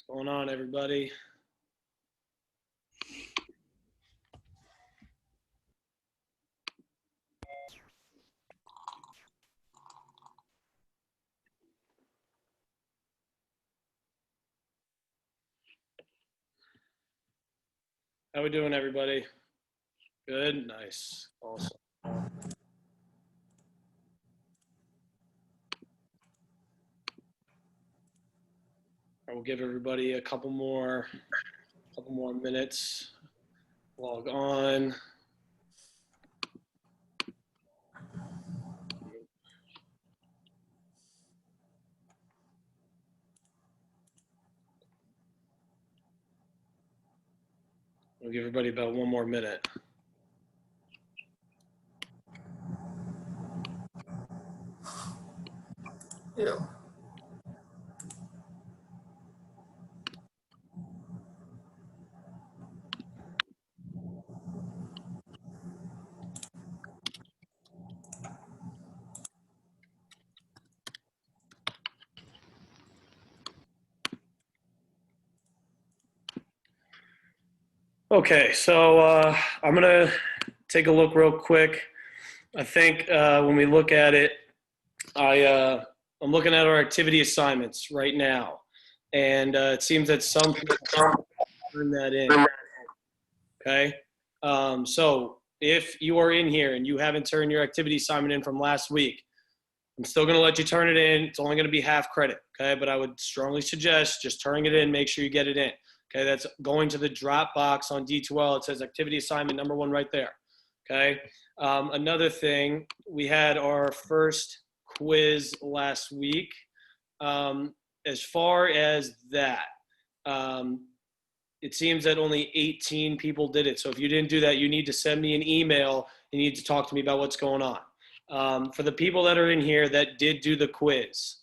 What's going on, everybody? How we doing, everybody? Good? Nice. Awesome. I will give everybody a couple more minutes. Log on. We'll give everybody about one more minute. Yeah. Okay, so I'm gonna take a look real quick. I think when we look at it, I'm looking at our activity assignments right now, and it seems that some people turn that in. Okay, so if you are in here and you haven't turned your activity assignment in from last week, I'm still going to let you turn it in. It's only going to be half credit, okay? But I would strongly suggest just turning it in, make sure you get it in, okay? That's going to the Dropbox on D2L. It says activity assignment number 1 right there, okay? Another thing, we had our first quiz last week. As far as that, it seems that only 18 people did it. So if you didn't do that, you need to send me an email. You need to talk to me about what's going on. For the people that are in here that did do the quiz,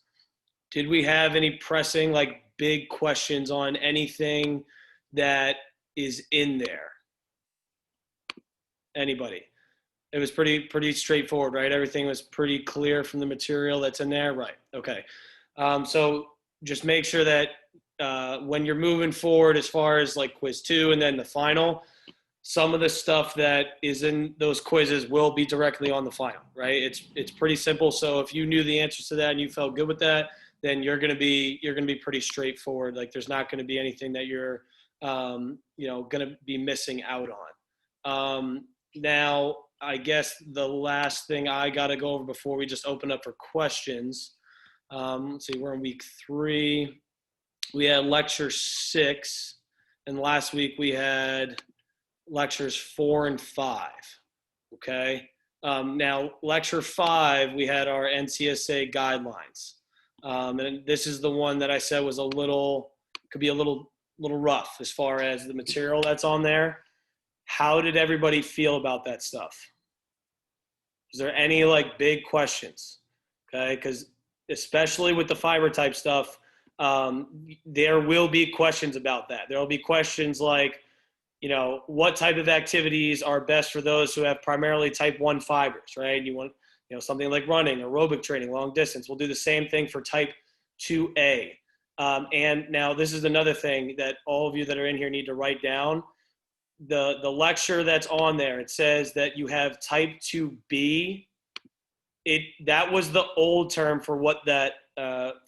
did we have any pressing, like big questions on anything that is in there? Anybody? It was pretty straightforward, right? Everything was pretty clear from the material that's in there, right? Okay. So just make sure that when you're moving forward as far as like quiz 2 and then the final, some of the stuff that is in those quizzes will be directly on the final, right? It's pretty simple. So if you knew the answers to that and you felt good with that, then you're gonna be pretty straightforward. Like there's not gonna be anything that you're gonna be missing out on. Now, I guess the last thing I gotta go over before we just open up for questions. Let's see, we're in week 3. We had lecture 6, and last week we had lectures 4 and 5. Okay. Now, lecture 5, we had our NCSA guidelines, and this is the one that I said was could be a little rough as far as the material that's on there. How did everybody feel about that stuff? Is there any like big questions? Okay, because especially with the fiber type stuff, there will be questions about that. There will be questions like, what type of activities are best for those who have primarily type 1 fibers, right? You want, something like running, aerobic training, long distance. We'll do the same thing for type 2A. And now this is another thing that all of you that are in here need to write down. The lecture that's on there, it says that you have type 2B. That was the old term for what that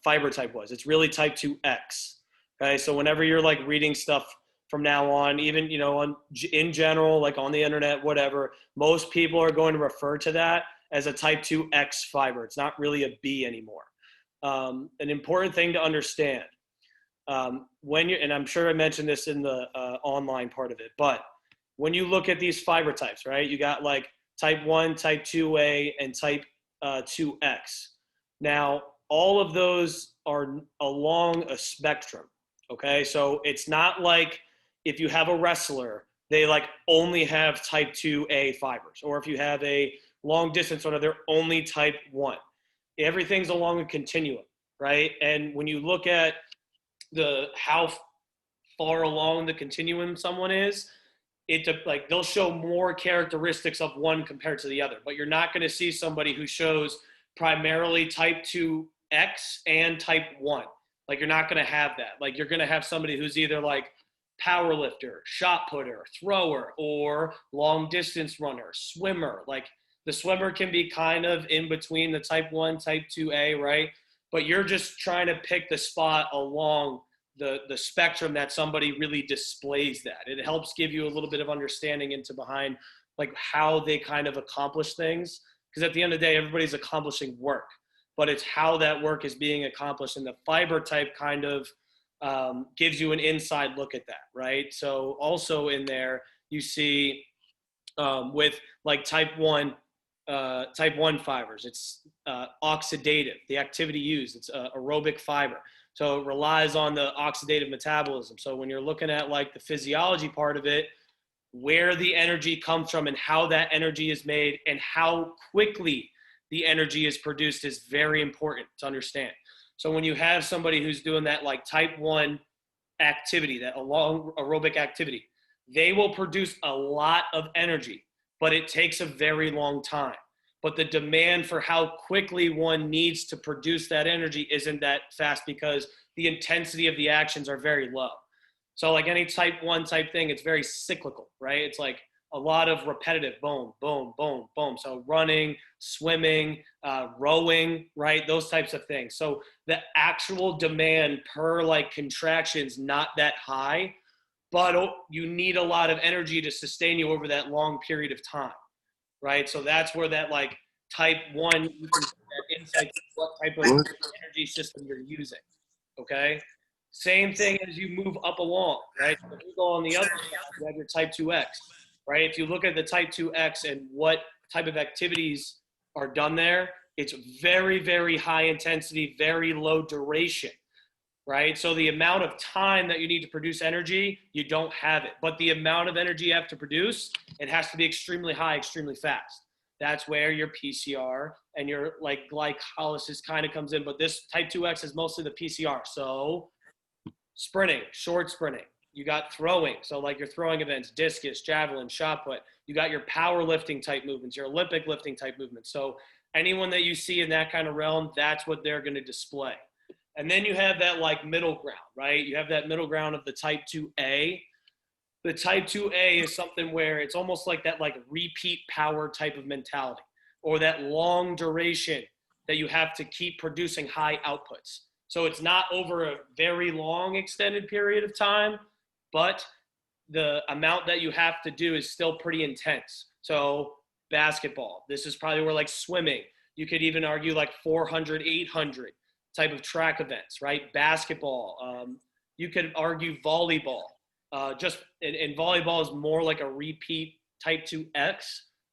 fiber type was. It's really type 2X. Okay, so whenever you're like reading stuff from now on, even in general, like on the internet, whatever, most people are going to refer to that as a type 2X fiber. It's not really a B anymore. An important thing to understand and I'm sure I mentioned this in the online part of it, but when you look at these fiber types, right, you got like type 1, type 2A, and type 2X. Now, all of those are along a spectrum, okay? So it's not like if you have a wrestler, they like only have type 2A fibers, or if you have a long distance runner, they're only type 1. Everything's along a continuum, right? And when you look at how far along the continuum someone is, like they'll show more characteristics of one compared to the other, but you're not going to see somebody who shows primarily type 2X and type 1. Like, you're not going to have that. Like, you're going to have somebody who's either like power lifter, shot putter, thrower, or long distance runner, swimmer. Like, the swimmer can be kind of in between the type 1, type 2A, right? But you're just trying to pick the spot along the spectrum that somebody really displays that. It helps give you a little bit of understanding into behind like how they kind of accomplish things. Because at the end of the day, everybody's accomplishing work, but it's how that work is being accomplished. And the fiber type kind of gives you an inside look at that, right? So also in there, you see with like type 1 fibers, it's oxidative, the activity used, it's aerobic fiber. So it relies on the oxidative metabolism. So when you're looking at like the physiology part of it, where the energy comes from and how that energy is made and how quickly the energy is produced is very important to understand. So when you have somebody who's doing that like type 1 activity, that long aerobic activity, they will produce a lot of energy, but it takes a very long time. But the demand for how quickly one needs to produce that energy isn't that fast because the intensity of the actions are very low. So like any type 1 type thing, it's very cyclical, right? It's like a lot of repetitive, boom, boom, boom, boom. So running, swimming, rowing, right? Those types of things. So the actual demand per like contraction's not that high, but you need a lot of energy to sustain you over that long period of time, right? So that's where that like type 1, you can get that insight to what type of energy system you're using, okay? Same thing as you move up along, right? So if you go on the other side, you have your type 2X, right? If you look at the type 2X and what type of activities are done there, it's very, very high intensity, very low duration, right? So the amount of time that you need to produce energy, you don't have it. But the amount of energy you have to produce, it has to be extremely high, extremely fast. That's where your PCR and your like glycolysis kind of comes in. But this type 2X is mostly the PCR. So sprinting, short sprinting. You got throwing, so like your throwing events, discus, javelin, shot put. You got your powerlifting type movements, your Olympic lifting type movements. So anyone that you see in that kind of realm, that's what they're going to display. And then you have that like middle ground, right? You have that middle ground of the type 2A. The type 2A is something where it's almost like that like repeat power type of mentality, or that long duration that you have to keep producing high outputs. So it's not over a very long extended period of time, but the amount that you have to do is still pretty intense. So basketball, this is probably where like swimming, you could even argue like 400, 800 type of track events, right? Basketball, you could argue volleyball. And volleyball is more like a repeat type 2X,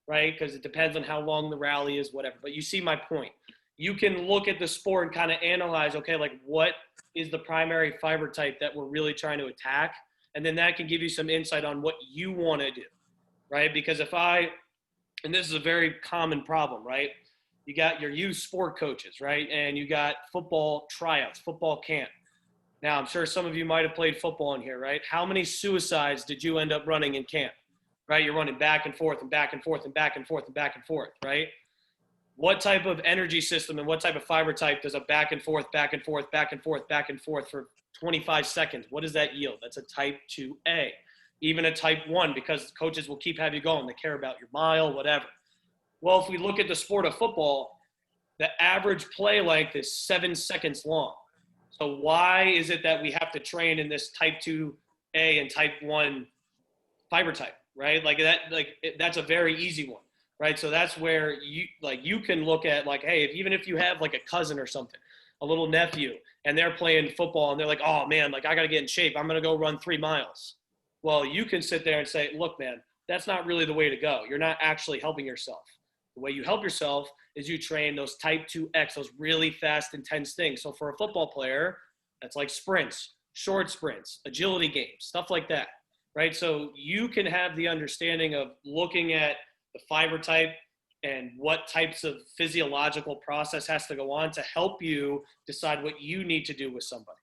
right? Because it depends on how long the rally is, whatever. But you see my point. You can look at the sport and kind of analyze, okay, like what is the primary fiber type that we're really trying to attack? And then that can give you some insight on what you want to do, right? Because and this is a very common problem, right? You got your youth sport coaches, right? And you got football tryouts, football camp. Now, I'm sure some of you might have played football in here, right? How many suicides did you end up running in camp, right? You're running back and forth and back and forth and back and forth and back and forth, right? What type of energy system and what type of fiber type does a back and forth, back and forth, back and forth, back and forth for 25 seconds? What does that yield? That's a type 2A. Even a type 1, because coaches will keep having you going. They care about your mile, whatever. Well, if we look at the sport of football, the average play length is 7 seconds long. So why is it that we have to train in this type 2A and type 1 fiber type, right? That's a very easy one. Right. So that's where you can look at like, hey, even if you have like a cousin or something, a little nephew, and they're playing football and they're like, oh man, like I got to get in shape. I'm going to go run 3 miles. Well, you can sit there and say, look, man, that's not really the way to go. You're not actually helping yourself. The way you help yourself is you train those type 2X, those really fast, intense things. So for a football player, that's like sprints, short sprints, agility games, stuff like that. Right. So you can have the understanding of looking at the fiber type and what types of physiological process has to go on to help you decide what you need to do with somebody.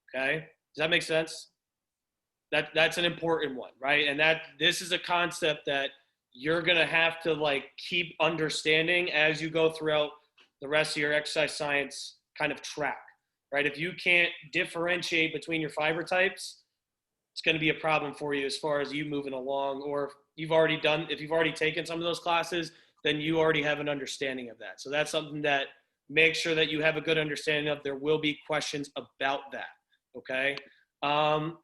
Okay. Does that make sense? That's an important one, right? And this is a concept that you're going to have to like keep understanding as you go throughout the rest of your exercise science kind of track, right? If you can't differentiate between your fiber types, it's going to be a problem for you as far as you moving along. Or if you've already taken some of those classes, then you already have an understanding of that. So that's something that make sure that you have a good understanding of. There will be questions about that. Okay.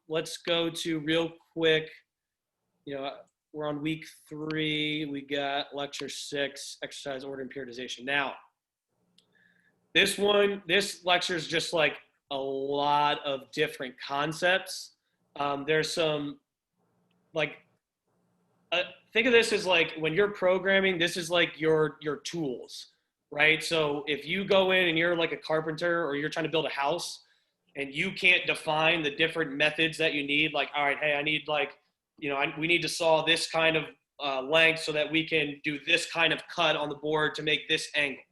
Let's go to real quick. We're on week 3. We got lecture 6, exercise order and periodization. Now, this lecture is just like a lot of different concepts. There's some, like, think of this as like when you're programming, this is like your tools, right? So if you go in and you're like a carpenter or you're trying to build a house and you can't define the different methods that you need, like, all right, hey, I need like, we need to saw this kind of length so that we can do this kind of cut on the board to make this angle.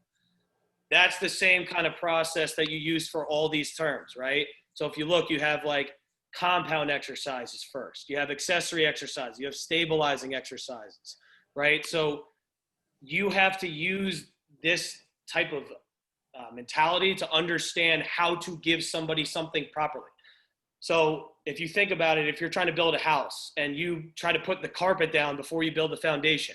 That's the same kind of process that you use for all these terms, right? So if you look, you have like compound exercises first. You have accessory exercises. You have stabilizing exercises, right? So you have to use this type of mentality to understand how to give somebody something properly. So if you think about it, if you're trying to build a house and you try to put the carpet down before you build the foundation,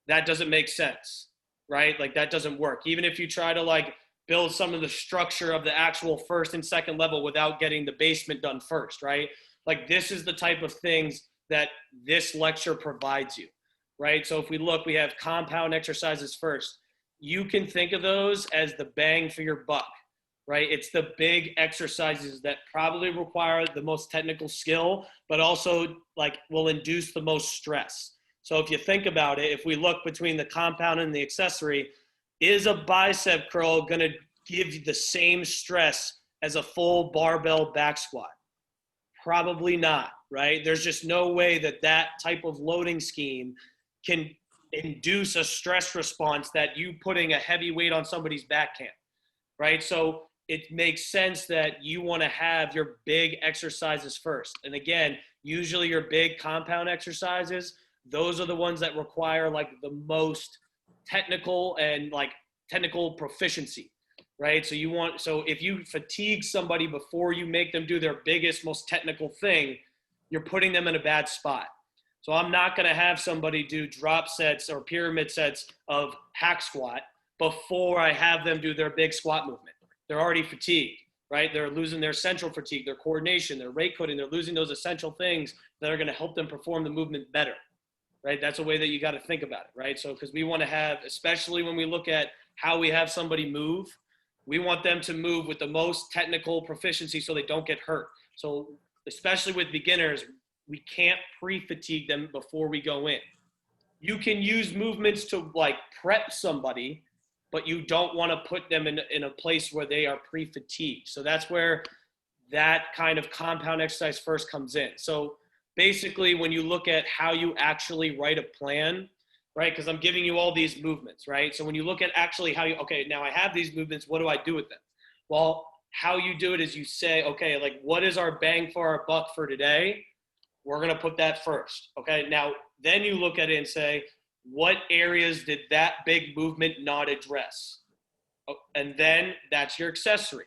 that doesn't make sense, right? Like that doesn't work. Even if you try to like build some of the structure of the actual first and second level without getting the basement done first, right? Like this is the type of things that this lecture provides you, right? So if we look, we have compound exercises first. You can think of those as the bang for your buck, right? It's the big exercises that probably require the most technical skill, but also like will induce the most stress. So if you think about it, if we look between the compound and the accessory, is a bicep curl going to give you the same stress as a full barbell back squat? Probably not, right? There's just no way that type of loading scheme can induce a stress response that you putting a heavy weight on somebody's back can, right? So it makes sense that you want to have your big exercises first. And again, usually your big compound exercises, those are the ones that require like the most technical and like technical proficiency, right? So if you fatigue somebody before you make them do their biggest, most technical thing, you're putting them in a bad spot. So I'm not going to have somebody do drop sets or pyramid sets of hack squat before I have them do their big squat movement. They're already fatigued, right? They're losing their central fatigue, their coordination, their rate coding. They're losing those essential things that are going to help them perform the movement better, right? That's a way that you got to think about it, right? So because we want to have, especially when we look at how we have somebody move, we want them to move with the most technical proficiency so they don't get hurt. So especially with beginners, we can't pre-fatigue them before we go in. You can use movements to like prep somebody, but you don't want to put them in a place where they are pre-fatigued. So that's where that kind of compound exercise first comes in. So basically when you look at how you actually write a plan, right? Because I'm giving you all these movements, right? So when you look at actually okay, now I have these movements, what do I do with them? Well, how you do it is you say, okay, like what is our bang for our buck for today? We're going to put that first. Okay. Now, then you look at it and say, what areas did that big movement not address? And then that's your accessory.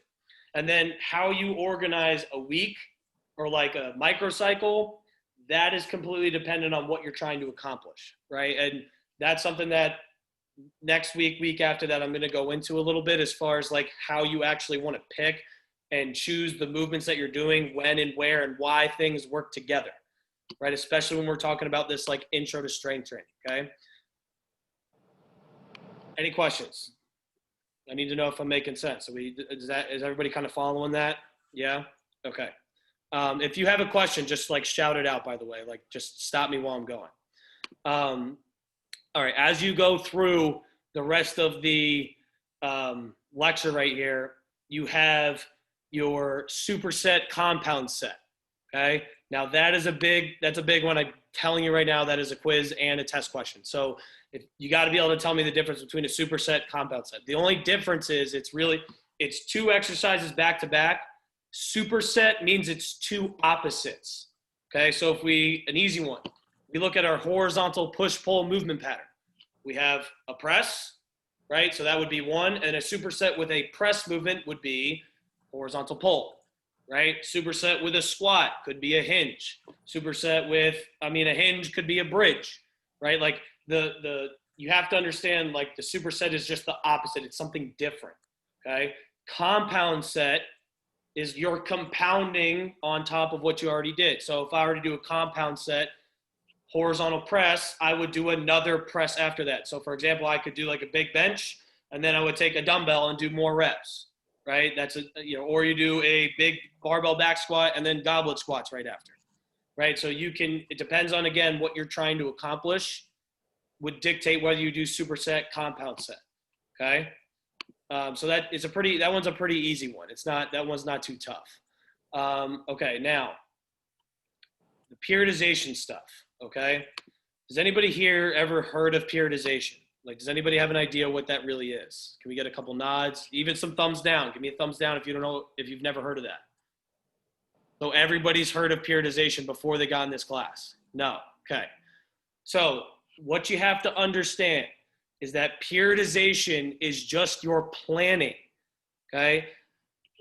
And then how you organize a week or like a microcycle, that is completely dependent on what you're trying to accomplish, right? And that's something that next week after that, I'm going to go into a little bit as far as like how you actually want to pick and choose the movements that you're doing, when and where and why things work together, right? Especially when we're talking about this like intro to strength training, okay? Any questions? I need to know if I'm making sense. Is everybody kind of following that? Yeah? Okay. If you have a question, just like shout it out, by the way, like just stop me while I'm going. All right, as you go through the rest of the lecture right here, you have your superset compound set, okay? Now that's a big one. I'm telling you right now, that is a quiz and a test question. So you got to be able to tell me the difference between a superset compound set. The only difference is it's two exercises back to back. Superset means it's two opposites, okay? So an easy one, we look at our horizontal push-pull movement pattern. We have a press, right? So that would be one, and a superset with a press movement would be horizontal pull, right? Superset with a squat could be a hinge. Superset with, a hinge could be a bridge, right? Like you have to understand, like, the superset is just the opposite. It's something different, okay? Compound set is you're compounding on top of what you already did. So if I were to do a compound set, horizontal press, I would do another press after that. So for example, I could do like a big bench, and then I would take a dumbbell and do more reps, right? That's or you do a big barbell back squat and then goblet squats right after, right? So it depends on, again, what you're trying to accomplish would dictate whether you do superset, compound set, okay? So that one's a pretty easy one. That one's not too tough. Okay, now the periodization stuff, okay? Has anybody here ever heard of periodization? Like, does anybody have an idea what that really is? Can we get a couple nods? Even some thumbs down. Give me a thumbs down if you've never heard of that. So everybody's heard of periodization before they got in this class? No. Okay. So what you have to understand is that periodization is just your planning, okay?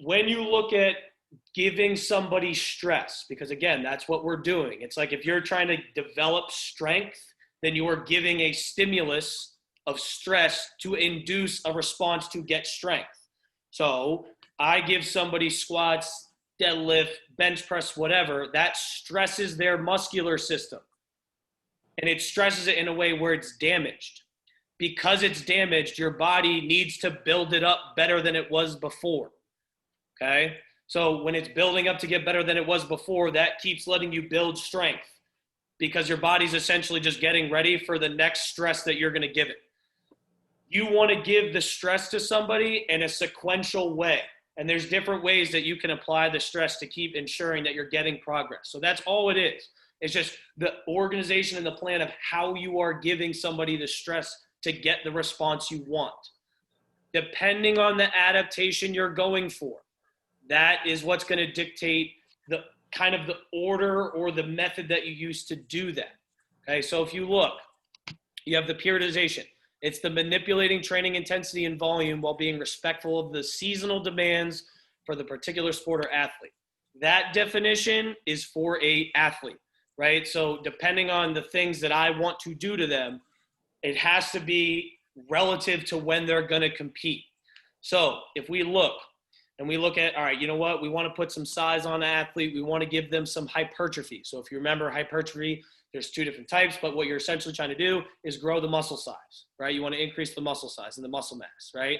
When you look at giving somebody stress, because again, that's what we're doing. It's like if you're trying to develop strength, then you are giving a stimulus of stress to induce a response to get strength. So I give somebody squats, deadlift, bench press, whatever, that stresses their muscular system. And it stresses it in a way where it's damaged. Because it's damaged, your body needs to build it up better than it was before, okay? So when it's building up to get better than it was before, that keeps letting you build strength because your body's essentially just getting ready for the next stress that you're going to give it. You want to give the stress to somebody in a sequential way. And there's different ways that you can apply the stress to keep ensuring that you're getting progress. So that's all it is. It's just the organization and the plan of how you are giving somebody the stress to get the response you want. Depending on the adaptation you're going for, that is what's going to dictate the kind of the order or the method that you use to do that. Okay, so if you look, you have the periodization. It's the manipulating training intensity and volume while being respectful of the seasonal demands for the particular sport or athlete. That definition is for an athlete, right? So depending on the things that I want to do to them, it has to be relative to when they're going to compete. So if we look and we look at, all right, you know what? We want to put some size on an athlete. We want to give them some hypertrophy. So if you remember hypertrophy, there's two different types, but what you're essentially trying to do is grow the muscle size, right? You want to increase the muscle size and the muscle mass, right?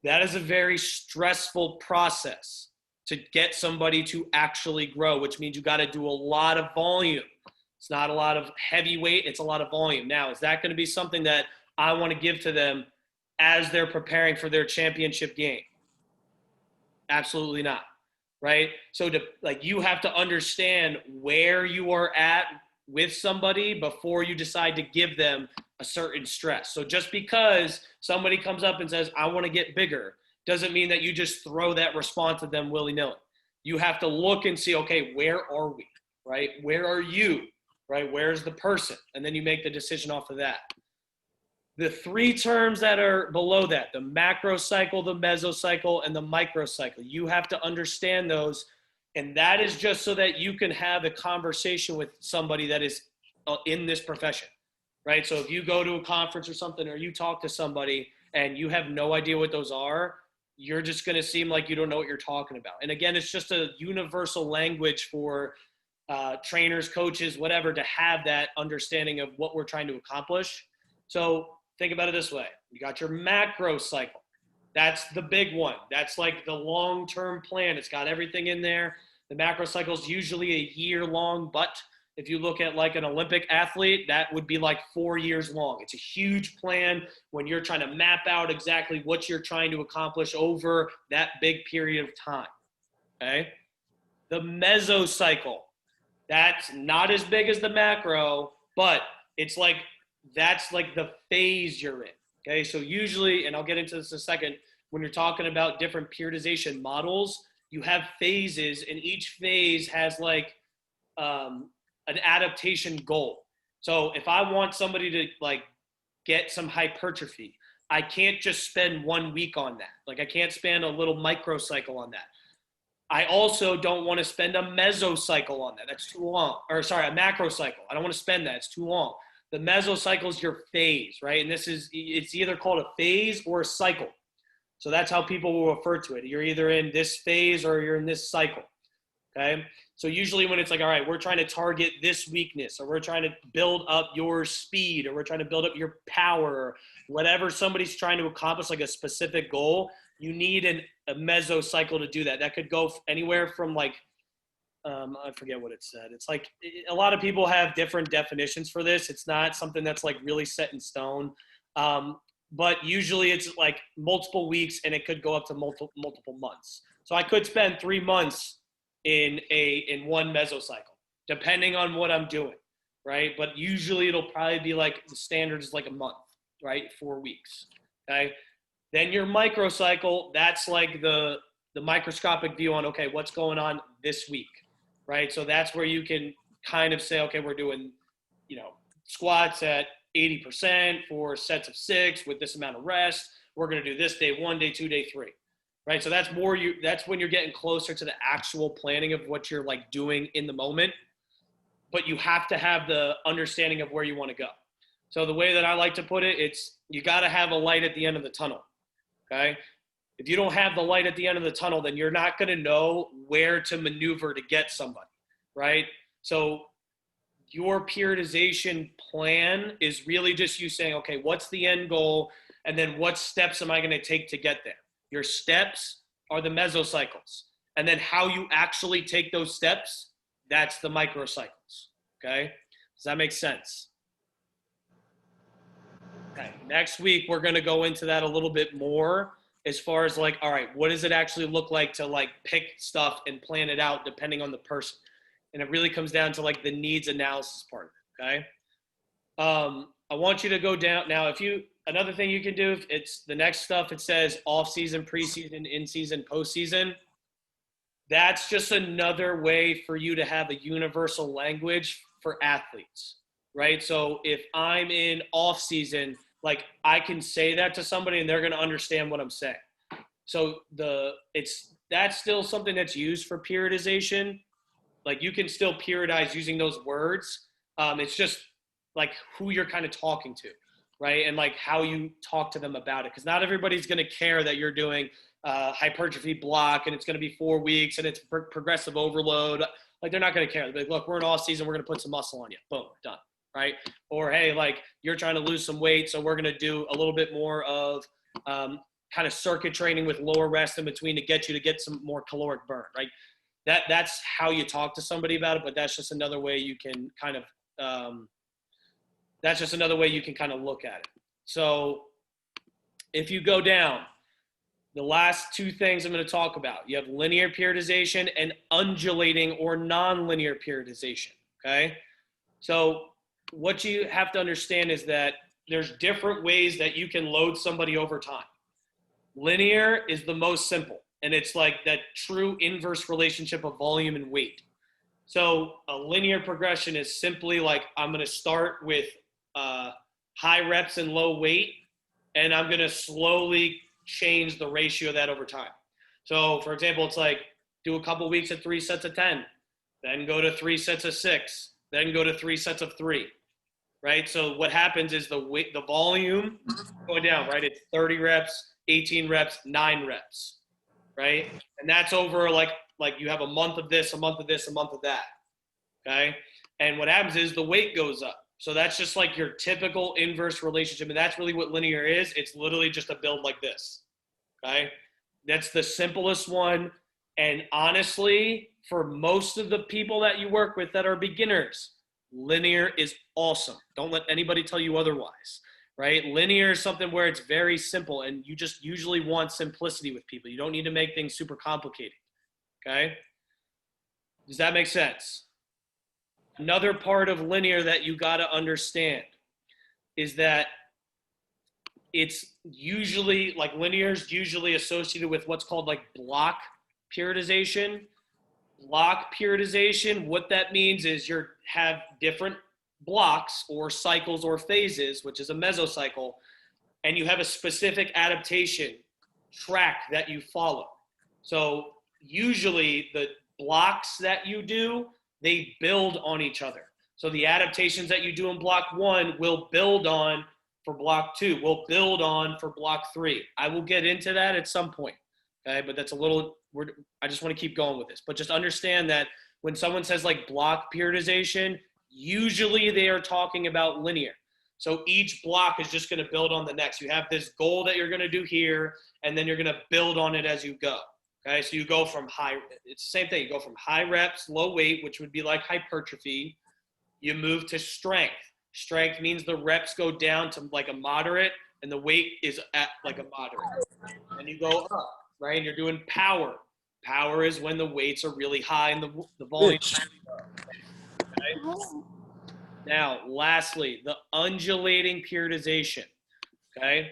That is a very stressful process to get somebody to actually grow, which means you got to do a lot of volume. It's not a lot of heavy weight, it's a lot of volume. Now, is that going to be something that I want to give to them as they're preparing for their championship game? Absolutely not, right? So you have to understand where you are at with somebody before you decide to give them a certain stress. So just because somebody comes up and says, I want to get bigger, doesn't mean that you just throw that response at them willy-nilly. You have to look and see, okay, where are we, right? Where are you, right? Where's the person? And then you make the decision off of that. The three terms that are below that, the macro cycle, the mesocycle, and the microcycle, you have to understand those. And that is just so that you can have a conversation with somebody that is in this profession, right? So if you go to a conference or something, or you talk to somebody and you have no idea what those are, you're just going to seem like you don't know what you're talking about. And again, it's just a universal language for trainers, coaches, whatever, to have that understanding of what we're trying to accomplish. So think about it this way. You got your macro cycle. That's the big one. That's like the long-term plan. It's got everything in there. The macro cycle is usually a year long, but if you look at like an Olympic athlete, that would be like 4 years long. It's a huge plan when you're trying to map out exactly what you're trying to accomplish over that big period of time, okay? The mesocycle, that's not as big as the macro, but it's like, that's like the phase you're in, okay? So usually, and I'll get into this in a second, when you're talking about different periodization models, you have phases, and each phase has like an adaptation goal. So if I want somebody to like get some hypertrophy, I can't just spend 1 week on that. Like I can't spend a little microcycle on that. I also don't want to spend a mesocycle on that. That's too long. Or sorry, a macrocycle. I don't want to spend that. It's too long. The mesocycle is your phase, right? And it's either called a phase or a cycle. So that's how people will refer to it. You're either in this phase or you're in this cycle, okay? So usually when it's like, all right, we're trying to target this weakness, or we're trying to build up your speed, or we're trying to build up your power, or whatever somebody's trying to accomplish, like a specific goal, you need a mesocycle to do that. That could go anywhere from like, I forget what it said. It's like a lot of people have different definitions for this. It's not something that's like really set in stone. But usually it's like multiple weeks, and it could go up to multiple months. So I could spend 3 months in one mesocycle, depending on what I'm doing, right? But usually it'll probably be like the standard is like a month, right? 4 weeks, okay? Then your microcycle, that's like the microscopic view on, okay, what's going on this week, right? So that's where you can kind of say, okay, we're doing, squats at 80% for sets of 6 with this amount of rest. We're going to do this day 1, day 2, day 3, right? So that's when you're getting closer to the actual planning of what you're like doing in the moment, but you have to have the understanding of where you want to go. So the way that I like to put it, it's, you got to have a light at the end of the tunnel. Okay. If you don't have the light at the end of the tunnel, then you're not going to know where to maneuver to get somebody, right? So your periodization plan is really just you saying, okay, what's the end goal? And then what steps am I going to take to get there? Your steps are the mesocycles. And then how you actually take those steps, that's the microcycles. Okay. Does that make sense? Okay. Next week, we're going to go into that a little bit more as far as like, all right, what does it actually look like to like pick stuff and plan it out depending on the person? And it really comes down to like the needs analysis part of it, okay? I want you to go down. Now, another thing you can do, if it's the next stuff, it says off-season, preseason, in-season, postseason. That's just another way for you to have a universal language for athletes, right? So if I'm in off-season, like I can say that to somebody and they're going to understand what I'm saying. So that's still something that's used for periodization. Like you can still periodize using those words. It's just like who you're kind of talking to, right? And like how you talk to them about it. Because not everybody's going to care that you're doing hypertrophy block and it's going to be 4 weeks and it's progressive overload. Like they're not going to care. They're like, look, we're in off season. We're going to put some muscle on you. Boom, done, right? Or, hey, like you're trying to lose some weight. So we're going to do a little bit more of kind of circuit training with lower rest in between to get some more caloric burn, right? That's how you talk to somebody about it, but that's just another way you can kind of look at it. So if you go down, the last 2 things I'm going to talk about, you have linear periodization and undulating or nonlinear periodization, okay? So what you have to understand is that there's different ways that you can load somebody over time. Linear is the most simple. And it's like that true inverse relationship of volume and weight. So a linear progression is simply like, I'm going to start with high reps and low weight, and I'm going to slowly change the ratio of that over time. So for example, it's like do a couple weeks at 3 sets of 10, then go to 3 sets of 6, then go to 3 sets of 3, right? So what happens is the volume going down, right? It's 30 reps, 18 reps, 9 reps. Right? And that's over like you have a month of this, a month of this, a month of that. Okay. And what happens is the weight goes up. So that's just like your typical inverse relationship. And that's really what linear is. It's literally just a build like this. Okay. That's the simplest one. And honestly, for most of the people that you work with that are beginners, linear is awesome. Don't let anybody tell you otherwise. Right? Linear is something where it's very simple and you just usually want simplicity with people. You don't need to make things super complicated. Okay? Does that make sense? Another part of linear that you got to understand is that it's usually like linear is usually associated with what's called like block periodization. Block periodization, what that means is you have different blocks or cycles or phases, which is a mesocycle, and you have a specific adaptation track that you follow. So usually the blocks that you do, they build on each other. So the adaptations that you do in block 1 will build on for block 2, will build on for block 3. I will get into that at some point, okay? But that's a little, I just want to keep going with this. But just understand that when someone says like block periodization, usually they are talking about linear. So each block is just going to build on the next. You have this goal that you're going to do here, and then you're going to build on it as you go. Okay, so you go from high, it's the same thing. You go from high reps, low weight, which would be like hypertrophy. You move to strength. Strength means the reps go down to like a moderate, and the weight is at like a moderate. And you go up, right? And you're doing power. Power is when the weights are really high and the volume is really low. Okay? Now, lastly, the undulating periodization. Okay?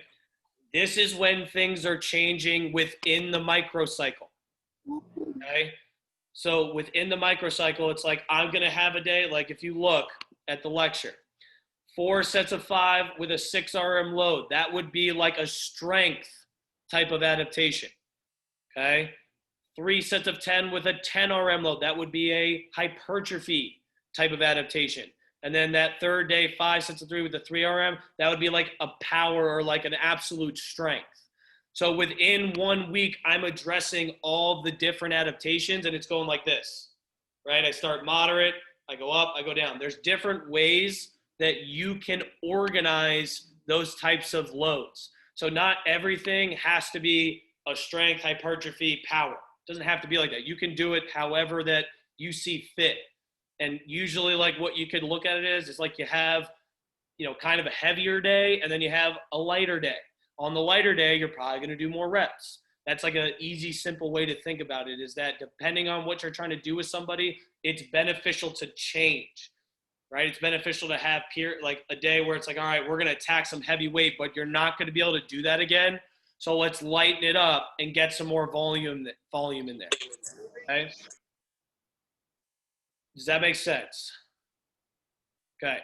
This is when things are changing within the microcycle, okay? So within the microcycle, it's like I'm going to have a day, like if you look at the lecture, 4 sets of 5 with a 6 RM load. That would be like a strength type of adaptation, okay? 3 sets of 10 with a 10 RM load. That would be a hypertrophy type of adaptation. And then that third day, 5 sets of 3 with the 3 RM, that would be like a power or like an absolute strength. So within 1 week, I'm addressing all the different adaptations, and it's going like this, right? I start moderate, I go up, I go down. There's different ways that you can organize those types of loads. So not everything has to be a strength, hypertrophy, power. It doesn't have to be like that. You can do it however that you see fit. And usually like what you could look at it as is like you have, you know, kind of a heavier day and then you have a lighter day. On the lighter day, you're probably going to do more reps. That's like an easy, simple way to think about it is that depending on what you're trying to do with somebody, it's beneficial to change, right? It's beneficial to have like a day where it's like, all right, we're going to attack some heavy weight, but you're not going to be able to do that again. So let's lighten it up and get some more volume in there, okay? Does that make sense? Okay.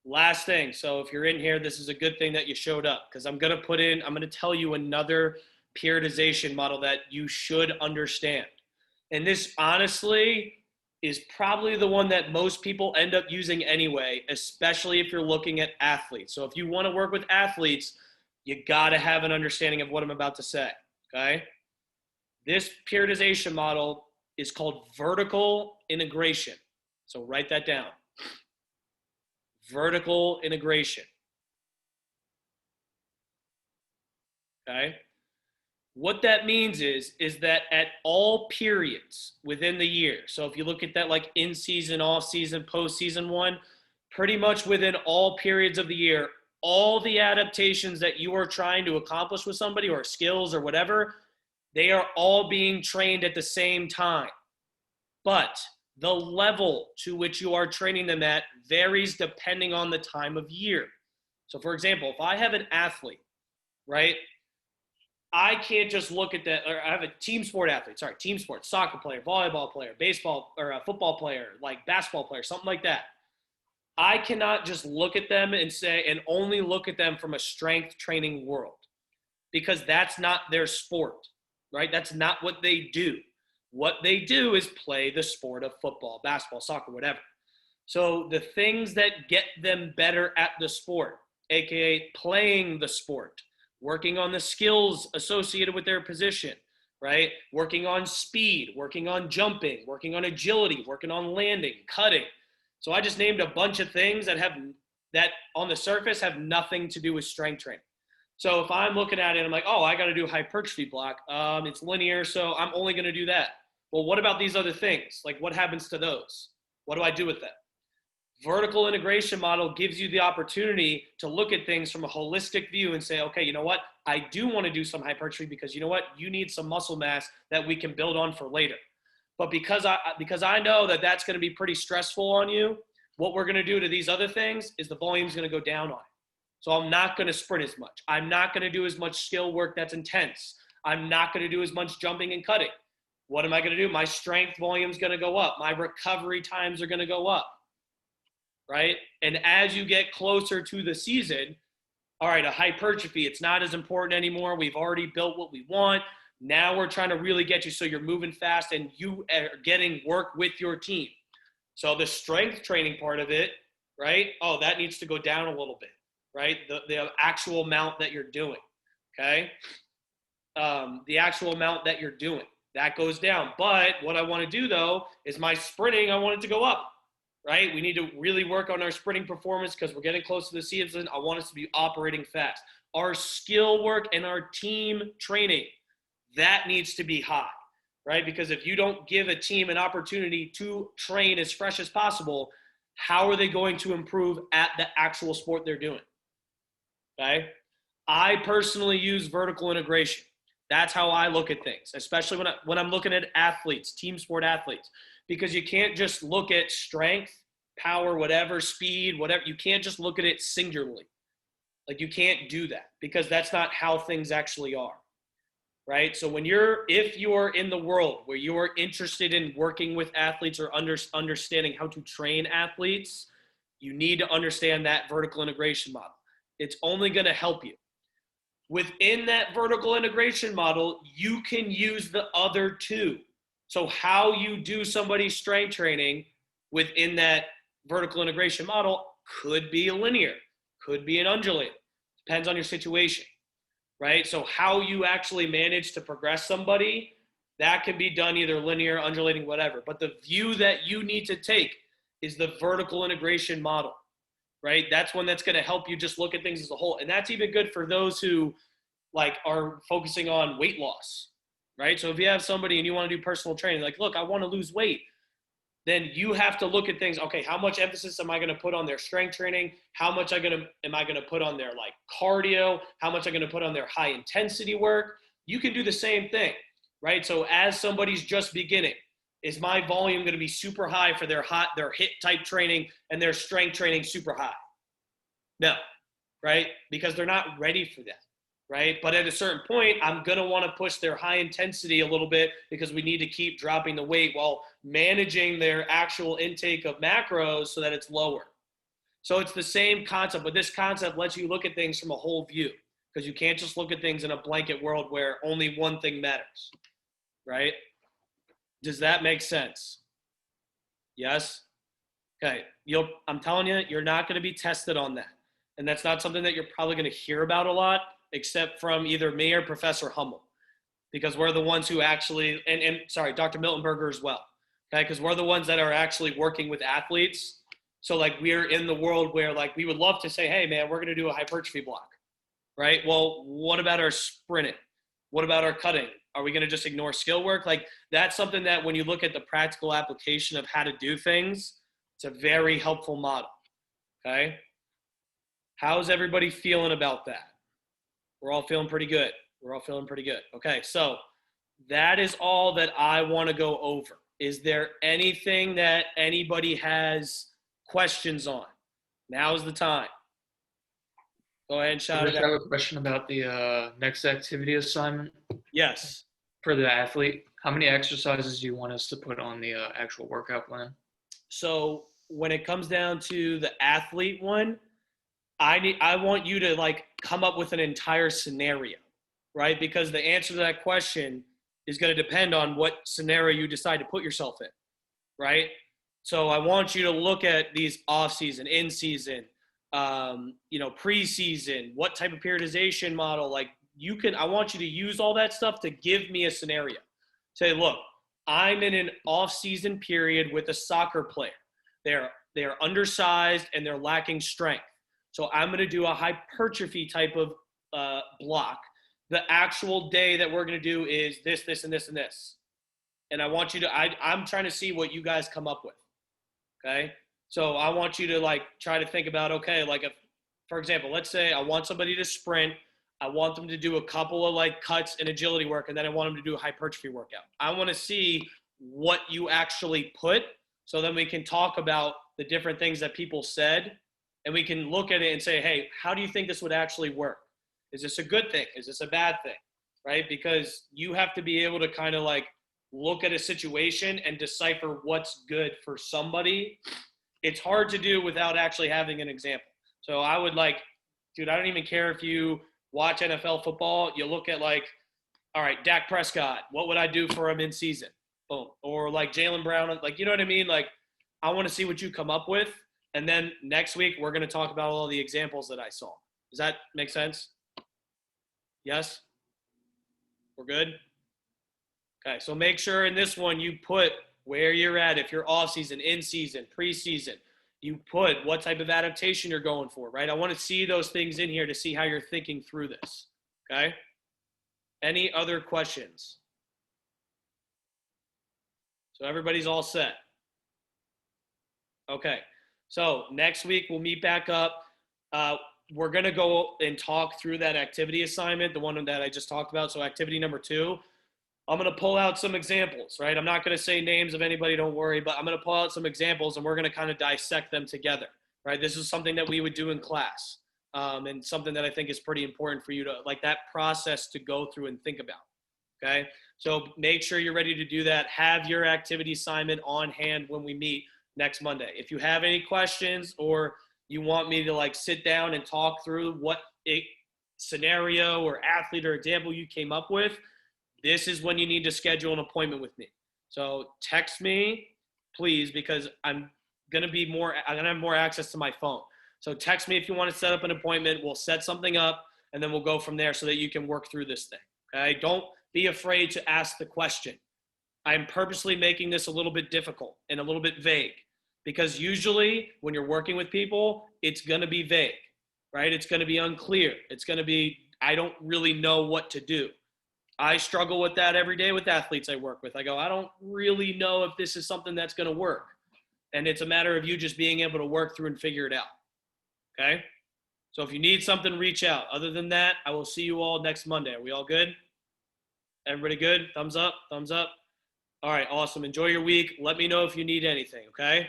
Last thing. So if you're in here, this is a good thing that you showed up because I'm going to tell you another periodization model that you should understand. And this honestly is probably the one that most people end up using anyway, especially if you're looking at athletes. So if you want to work with athletes, you got to have an understanding of what I'm about to say. Okay. This periodization model is called vertical integration. So write that down. Vertical integration. Okay? What that means is that at all periods within the year, so if you look at that like in season, off season, post season one, pretty much within all periods of the year, all the adaptations that you are trying to accomplish with somebody or skills or whatever, they are all being trained at the same time. But the level to which you are training them at varies depending on the time of year. So for example, if I have an athlete, right, I can't just look at that, or I have a team sport, soccer player, volleyball player, baseball, or a football player, like basketball player, something like that. I cannot just look at them and say, and only look at them from a strength training world, because that's not their sport, right? That's not what they do. What they do is play the sport of football, basketball, soccer, whatever. So the things that get them better at the sport, AKA playing the sport, working on the skills associated with their position, right? Working on speed, working on jumping, working on agility, working on landing, cutting. So I just named a bunch of things that on the surface have nothing to do with strength training. So if I'm looking at it, I'm like, oh, I got to do hypertrophy block. It's linear, so I'm only going to do that. Well, what about these other things? Like what happens to those? What do I do with them? Vertical integration model gives you the opportunity to look at things from a holistic view and say, okay, you know what? I do want to do some hypertrophy because you know what? You need some muscle mass that we can build on for later. But because I know that that's going to be pretty stressful on you, what we're going to do to these other things is the volume's going to go down on it. So I'm not going to sprint as much. I'm not going to do as much skill work that's intense. I'm not going to do as much jumping and cutting. What am I going to do? My strength volume is going to go up. My recovery times are going to go up, right? And as you get closer to the season, all right, a hypertrophy, it's not as important anymore. We've already built what we want. Now we're trying to really get you so you're moving fast and you are getting work with your team. So the strength training part of it, right? Oh, that needs to go down a little bit, right? The actual amount that you're doing, okay? The actual amount that you're doing, that goes down. But what I want to do, though, is my sprinting, I want it to go up, right? We need to really work on our sprinting performance because we're getting close to the season. I want us to be operating fast. Our skill work and our team training, that needs to be high, right? Because if you don't give a team an opportunity to train as fresh as possible, how are they going to improve at the actual sport they're doing? Okay? I personally use vertical integration. That's how I look at things, especially when I'm looking at athletes, team sport athletes, because you can't just look at strength, power, whatever, speed, whatever. You can't just look at it singularly. Like, you can't do that because that's not how things actually are, right? So if you're in the world where you are interested in working with athletes or understanding how to train athletes, you need to understand that vertical integration model. It's only going to help you. Within that vertical integration model, you can use the other two. So how you do somebody's strength training within that vertical integration model could be linear, could be an undulating. Depends on your situation, right? So how you actually manage to progress somebody, that can be done either linear, undulating, whatever. But the view that you need to take is the vertical integration model, right? That's one that's going to help you just look at things as a whole. And that's even good for those who like are focusing on weight loss, right? So if you have somebody and you want to do personal training, like, look, I want to lose weight, then you have to look at things. Okay, how much emphasis am I going to put on their strength training? How much am I going to put on their like cardio? How much am I going to put on their high intensity work? You can do the same thing, right? So as somebody's just beginning, is my volume going to be super high for their HIIT type training and their strength training super high? No, right? Because they're not ready for that, right? But at a certain point, I'm going to want to push their high intensity a little bit because we need to keep dropping the weight while managing their actual intake of macros so that it's lower. So it's the same concept, but this concept lets you look at things from a whole view because you can't just look at things in a blanket world where only one thing matters, right? Does that make sense? Yes? Okay. I'm telling you, you're not going to be tested on that. And that's not something that you're probably going to hear about a lot, except from either me or Professor Hummel, because we're the ones who actually, and sorry, Dr. Miltenberger as well. Okay. Because we're the ones that are actually working with athletes. So like we're in the world where like we would love to say, hey man, we're going to do a hypertrophy block, right? Well, what about our sprinting? What about our cutting? Are we going to just ignore skill work? Like that's something that when you look at the practical application of how to do things, it's a very helpful model. Okay. How's everybody feeling about that? We're all feeling pretty good. We're all feeling pretty good. Okay. So that is all that I want to go over. Is there anything that anybody has questions on? Now's the time. Go ahead and shout it out. I have a question about the next activity assignment. Yes. For the athlete, how many exercises do you want us to put on the actual workout plan? So when it comes down to the athlete one, I want you to like come up with an entire scenario, right? Because the answer to that question is going to depend on what scenario you decide to put yourself in, right? So I want you to look at these off-season, in-season, preseason, what type of periodization model, I want you to use all that stuff to give me a scenario. Say, look, I'm in an off-season period with a soccer player. They're undersized and they're lacking strength. So I'm going to do a hypertrophy type of block. The actual day that we're going to do is this, this, and this, and this. And I want you to, I'm trying to see what you guys come up with. Okay. So I want you to try to think about, okay, if, for example, let's say I want somebody to sprint. I want them to do a couple of cuts and agility work. And then I want them to do a hypertrophy workout. I want to see what you actually put. So then we can talk about the different things that people said. And we can look at it and say, hey, how do you think this would actually work? Is this a good thing? Is this a bad thing? Right? Because you have to be able to kind of look at a situation and decipher what's good for somebody. It's hard to do without actually having an example. So I would dude, I don't even care if you watch NFL football. You look at all right, Dak Prescott, what would I do for him in season? Boom. Or like Jalen Brown, like, you know what I mean? Like, I want to see what you come up with. And then next week, we're going to talk about all the examples that I saw. Does that make sense? Yes? We're good? Okay, so make sure in this one you put where you're at. If you're off season, in season, preseason, you put what type of adaptation you're going for, right? I want to see those things in here to see how you're thinking through this, okay? Any other questions? So everybody's all set. Okay, so next week we'll meet back up. We're going to go and talk through that activity assignment, the one that I just talked about. So activity number 2. I'm going to pull out some examples, right? I'm not going to say names of anybody, don't worry, but I'm going to pull out some examples and we're going to kind of dissect them together, right? This is something that we would do in class, and something that I think is pretty important for you to, like, that process to go through and think about, okay? So make sure you're ready to do that. Have your activity assignment on hand when we meet next Monday. If you have any questions or you want me to like sit down and talk through what a scenario or athlete or example you came up with, this is when you need to schedule an appointment with me. So text me, please, because I'm going to have more access to my phone. So text me if you want to set up an appointment. We'll set something up and then we'll go from there so that you can work through this thing. Okay. Don't be afraid to ask the question. I'm purposely making this a little bit difficult and a little bit vague because usually when you're working with people, it's going to be vague, right? It's going to be unclear. It's going to be, I don't really know what to do. I struggle with that every day with athletes I work with. I go, I don't really know if this is something that's going to work. And it's a matter of you just being able to work through and figure it out. Okay? So if you need something, reach out. Other than that, I will see you all next Monday. Are we all good? Everybody good? Thumbs up? Thumbs up? All right, awesome. Enjoy your week. Let me know if you need anything, okay?